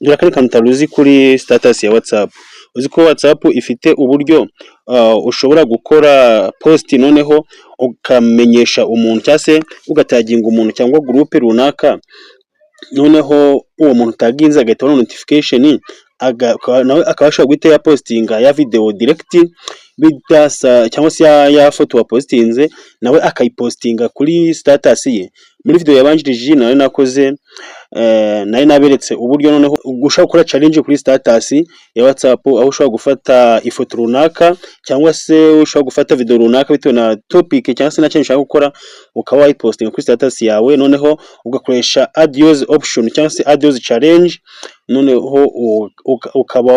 dore kari kantu utaruzi kuri status ya WhatsApp. Uzi ko WhatsApp ifite uburyo ushobora gukora post noneho ukamenyesha umuntu cyangwa se ugataginga umuntu cyangwa groupe runaka, noneho uwo muntu taginze agahita abona notification nawe akabasha guhita ya postinga ya video direct bidasa cyangwa se ya foto wa postinze nawe akayipostinga kuri status ye. Muri video yabanjirije nawe nakoze nayo naberetse uburyo noneho ushaka gukora challenge kuri status ya WhatsApp, aho ushobora gufata ifoto runaka cyangwa se ushobora gufata video runaka bitewe na topic cyangwa se na cyane ushaka gukora, ukaba wayipostinga kuri status yawe, noneho ugakoresha add use option cyangwa se add use challenge, noneho ukaba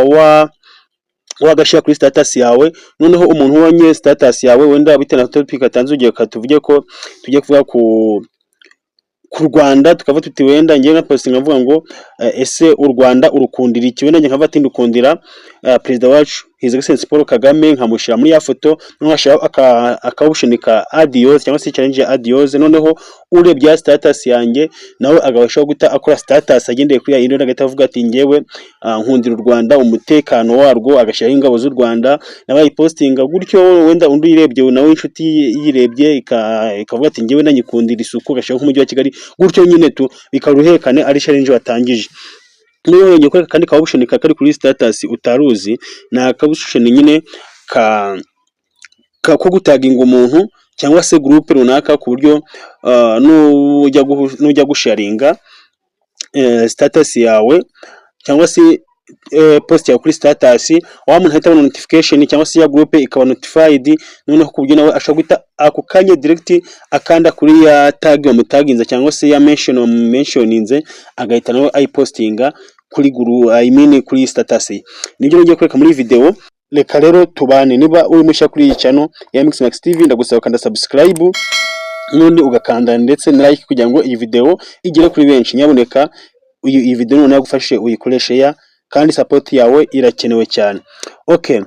wagashyira kuri status yawe. Noneho umuntu ubonye status yawe wenda bitewe na topic atanze, ugiye katuvuge ko tujye kuvuga ku Rwanda, tukava tuti wenda ngiye na posting avuga ngo ese u Rwanda urukundira iki, wenda ngiye nkava ati ndukundira perezida wacu His Excellency Paul Kagame, nkamushira muri ya foto, nkashiraho akawushinika adios cyangwa se challenge ya adios. Noneho urebye status yanjye nawe agabasha guta akora status agendeye kuri ya yindi, agahita avuga ati ngewe nkundira u Rwanda, umutekano warwo, agashiraho ingabo z'u Rwanda, nawe ayipostinga gutyo. Wenda undi yirebye nawe inshuti yirebye ikavuga ati ngewe nanyikundira isuku, agashiraho nk'umujyi wa Kigali gutyo nyine tu bikaruhekane ari challenge watangije. Niyo yongeye ko kandi kawushinika kari kuri status utaruzi, na kawushini nyine ko gutaginga umuntu cyangwa se groupe runaka ku buryo nujya gusharinga status yawe cyangwa se post ya kuri status, wa muntu ahita abona notification cyangwa se ya groupe ikaba notified, noneho ku buryo nawe ashobora guhita ako kanya direct akanda kuri ya tag wa mutaginza cyangwa se ya mentioninze, agahita nawe ayipostinga kuri kuri status. Nibyo ngiye kwereka muri video. Reka rero tubane, niba uri mushya kuri iyi channel ya Mixmax TV ndagusaba kanda subscribe n'undi ugakanda ndetse na like kugira ngo iyi video igere kuri benshi. Nyaboneka iyi video none yagufashe uyikoreshe ya, kandi support yawe irakenewe cyane. Okay,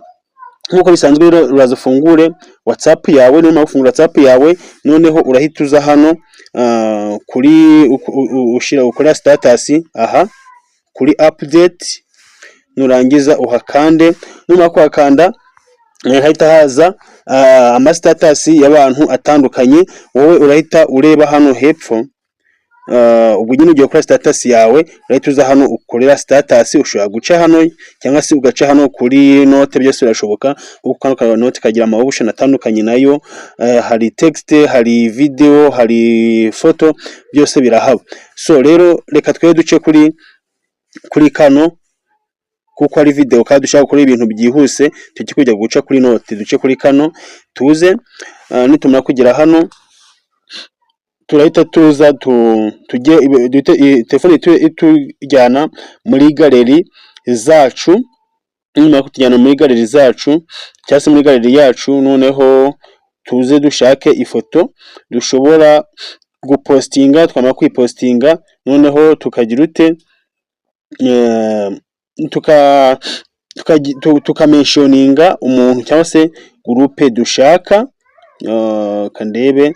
nkuko bisanzwe rero uraza ufungure WhatsApp yawe, niba ufungura WhatsApp yawe noneho urahita uza hano kuri ushira ukora status aha kuri update, nurangiza uhakande. Numa kwakanda hahita haza ama status y'abantu atandukanye, wowe urahita ureba hano hepfo. Ubwo nyine ugiye gukora status yawe urahita uza hano ukorera status, ushobora guca hano cyangwa se ugaca hano kuri note, byose birashoboka kuko kano note kagira ama option atandukanye nayo, hari text, hari video, hari photo, byose birahaba. So rero reka twe duce kuri kano kuko ari video kandi dushaka gukora ibintu byihuse, tujye kujya guca kuri note, duce kuri kano tuze. Nitumara kugera hano turahita tuza tujye telefone itujyana muri gallery zacu. Nyuma kutujyana muri gallery zacu cyangwa se muri gallery yacu, noneho tuze dushake ifoto dushobora gupostinga. Twamara kwipostinga noneho tukagira ute tukamentioninga umuntu cyangwa se groupe dushaka. Kandebe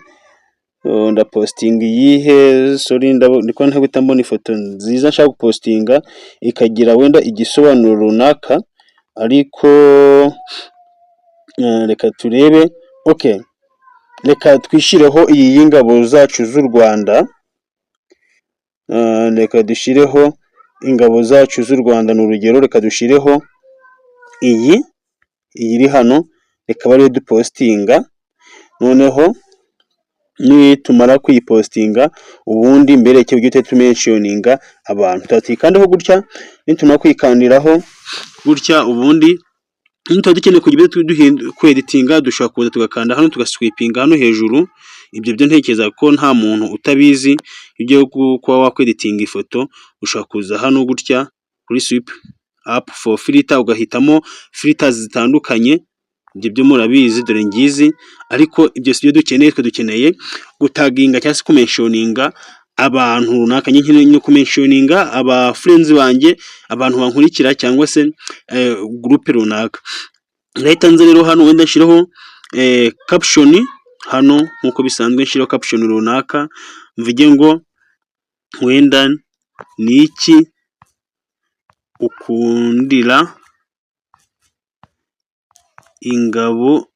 ndapostinga yihe, sorry ndiko ntabita mbona ifoto nziza nshaka gupostinga ikagira wenda igisobanuro runaka, ariko reka turebe. Okay, reka twishireho iyi y'ingabo zacu z'u Rwanda. Reka dushireho ingabo zacu z'u Rwanda n'urugero. Reka dushireho iyi iri hano, reka bari dupostinga. Noneho nitumara kuyipostinga ubundi mbere cyo gite tumentioninga abantu tatikandaho gutya. Nitumara kwikandiraho gutya ubundi dukeneye kugira kweditinga, dushaka kuza tugakanda hano tugaswipinga hano hejuru. Ibyo byo ntekereza ko nta muntu utabizi. Ibyo kuba wakweditinga ifoto ushaka kuza hano gutya kuri swipe up for filter, ugahitamo filters zitandukanye. Ibyo byo murabizi dore ngizi, ariko ibyo sibyo dukeneye. Twe dukeneye gutaginga cyangwa se kumentioninga abantu runaka, nyine kumentioninga aba friends banjye, abantu bankurikira cyangwa se groupe runaka. Leta nze rero hano wenda nshiraho caption hano nkuko bisanzwe, nshiraho caption runaka mvuge ngo wenda niki ukundira ingabo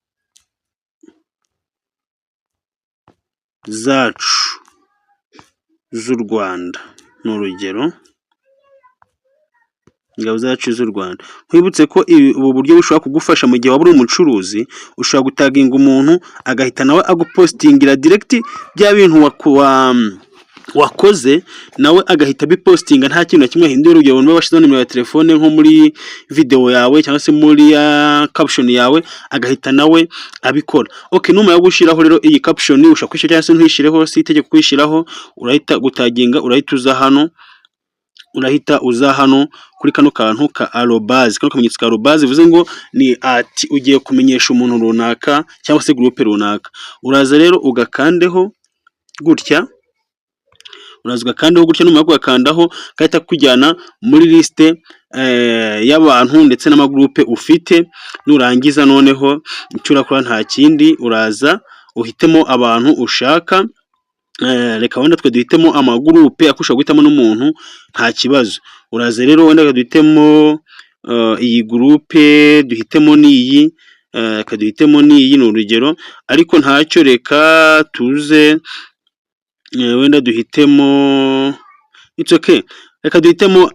zacu z'u Rwanda, ni urugero ingabo zacu z'u Rwanda. Nkwibutse ko ubu buryo bushobora kugufasha mu gihe waba uri umucuruzi, ushobora gutaginga umuntu agahita nawe agupostingira direct bya bintu wakoze, nawe agahita abipostinga nta kintu na kimwe ahinduye. Urugero niba washyizeho nimero ya telefone nko muri video yawe cyangwa se muri caption yawe, agahita nawe abikora. Okay, numara gushyiraho rero iyi caption ushaka kwishyira cyangwa se ntuyishyireho, si itegeko kwishyiraho, urahita gutaginga, urahita uza hano kuri kano kantu ka arobase, kano kamenyetso ka arobase bivuze ngo ni ati ugiye kumenyesha umuntu runaka cyangwa se groupe runaka. Uraza rero ugakandeho gutya, numara kugakandaho gahita kujyana muri liste y'abantu ndetse n'amagroupe ufite. Nurangiza noneho icyo urakora nta kindi, uraza uhitemo abantu ushaka. Reka wenda twe duhitemo amagroupe, akusha guhitamo n'umuntu nta kibazo. Uraza rero wenda duhitemo iyi groupe, duhitemo n'iyi, duhitemo n'iyi ni urugero, ariko ntacyo reka tuze wenda duhitemo, it's okay, reka duhitemo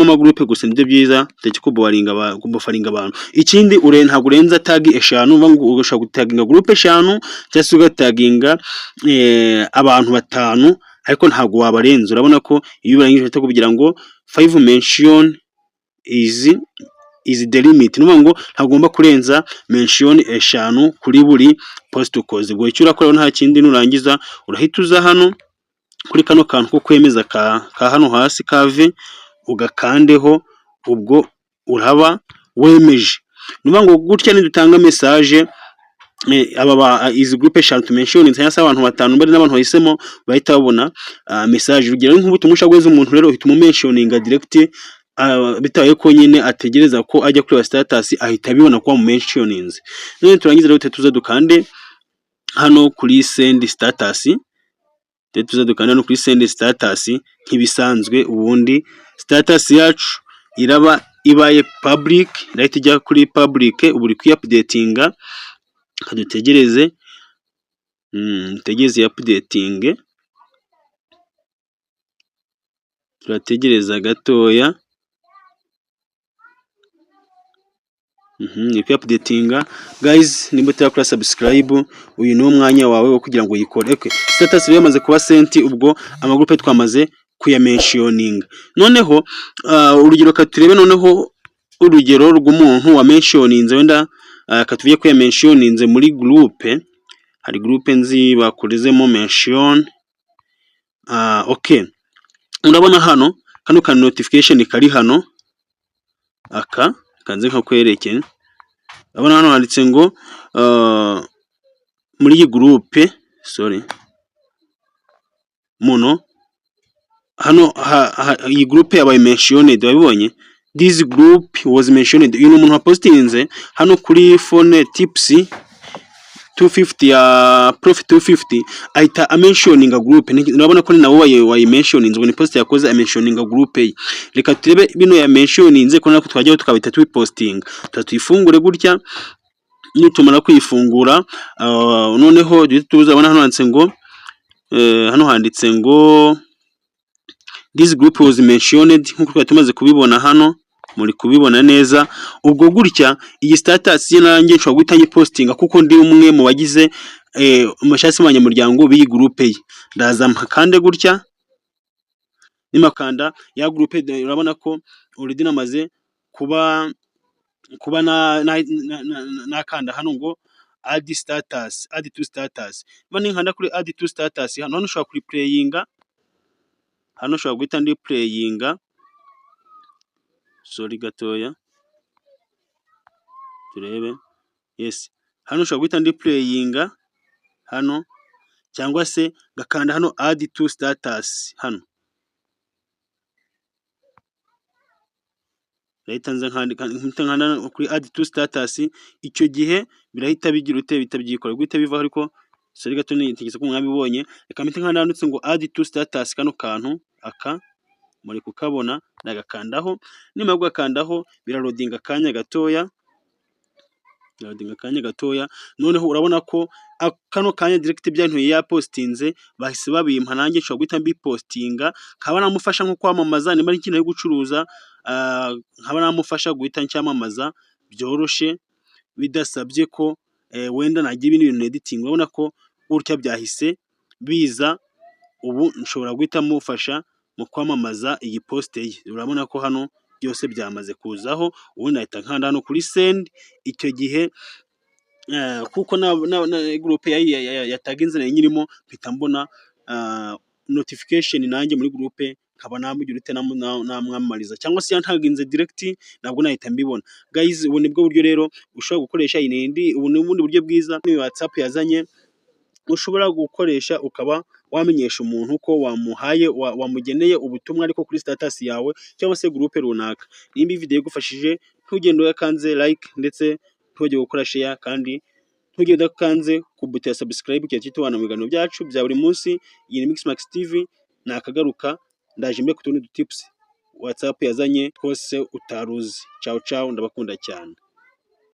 amagroupe gusa, nibyo byiza, kubufaringa abantu. Ikindi ntabwo urenza tag 5, ugashaka gutaginga groupe 5 cyangwa se ugataginga abantu 5, ariko ntabwo wabarenza. Urabona ko iyo urangije uhita kugira ngo 5 mention is the limit, nuvuga ngo ntagomba kurenza mention 5 kuri buri post ukoze. Ubwo icyo urakora nta kindi, nurangiza urahita uza hano kuri kano kantu ko kwemeza ka hano hasi kave, ugakandeho, ubwo uraba wemeje. Nuvuga ngo gutya nidutanga message izi groupe 5 tumention cyangwa se abantu 5 bari n'abantu bahisemo, bahita babona message. Urugero nk'ubutumwa ushaka umuntu rero uhita umumentioninga direct, bitaye ko nyine ategereza ko ajya kuri status, ahita abibona ko wamumentioninze. None turangiza rero tuza dukande hano kuri send status, nk'ibisanzwe. Ubundi status yacu iraba ibaye public, right? Ijya kuri public, ubu uri kwiupdatinga, kadutegereze updating, turategereza gatoya. Ni updatinga guys, nimba utakora subscribe, uyu ni umwanya wawe wo kugira ngo uyikore. Okay, status yamaze kuba sent, ubwo amagroupe twamaze kuyamentioninga. Noneho urugero katurebe noneho urugero rw'umuntu wa mentioninze, wenda katuvuye ko yamentioninze muri groupe, hari groupe nzi bakorezemo mention. Okay, urabona hano kano ka notification kari hano, aka kanze nkakwerekeye. Urabona hano handitse ngo muri iyi groupe, hano iyi groupe yabaye mentioned, wabibonye? This group was mentioned. Uyu umuntu wapostinze hano kuri phone tips 250 ya profit 250, ahita amentioninga groupe. Urabona ko nawe wayimentioninze, ngo ni post yakoze amentioninga groupe. Reka turebe bino ya mentioninze ko nako twajyaho tukabita twipostinga. Tuyifungure gutya, nitumara kuyifungura noneho tuzabona hano handitse ngo this group was mentioned, nkuko tumaze kubibona hano, muri kubibona neza. Ubwo gutya iyi status ye nanjye nshobora guhita nyipostinga, kuko ndi umwe mu bagize amashasi y'abanyamuryango b'iyi groupe ye. Ndaza mpakande gutya, nimakanda ya groupe, urabona ko already namaze kuba nakanda hano ngo add to status. Bani nkanda kuri add to status, hano ushobora kuri playinga, hano ushobora guhita ndi playinga, gatoya turebe. Yes, hano ushobora guhita ndi playinga hano, cyangwa se gakanda hano add to status hano. Rahita nza nkanda kuri add to status, icyo gihe birahita bigira ute, bitabyikora guhita bivaho. Ariko gato nitegetse ko mwabibonye. Reka mpite nkanda handitse ngo add to status, kano kantu aka muri kukabona, ndagakandaho, nimara kugakandaho birarodinga akanya gatoya, noneho urabona ko kano kanya direct byantuye yapostinze bahise babimpa, nanjye nshobora guhita mbipostinga, nkaba namufasha nko kwamamaza, niba ari ikintu ari gucuruza nkaba namufasha guhita ncyamamaza byoroshe, bidasabye ko wenda nagira ibindi bintu editing. Urabona ko gutya byahise biza, ubu nshobora guhita mufasha mu kwamamaza iyi poste ye. Urabona ko hano byose byamaze kuzaho, ubundi nahita nkanda hano kuri send. Icyo gihe kuko na groupe yataginze nayo nyirimo, mpita mbona notification nanjye muri groupe, nkaba namugira ute namwamamariza, cyangwa se yantaginze direct nabwo nahita mbibona. Guys, ubu nibwo buryo rero ushobora gukoresha ubu ni ubundi buryo bwiza ni WhatsApp yazanye, ushobora gukoresha ukaba wamenyesha umuntu ko wamuhaye wamugeneye ubutumwa ariko kuri status yawe cyangwa se groupe runaka. Nimba video igufashije, ntugende uyakanze like ndetse ntujye gukora share, kandi ntugende udakanze ku buto ya subscribe kiya kitubana mu biganiro byacu bya buri munsi. Iyi ni Mixmax TV, nakagaruka ndaje mbe ku tundi tips WhatsApp yazanye twose utaruzi. Ciao ciao, ndabakunda cyane.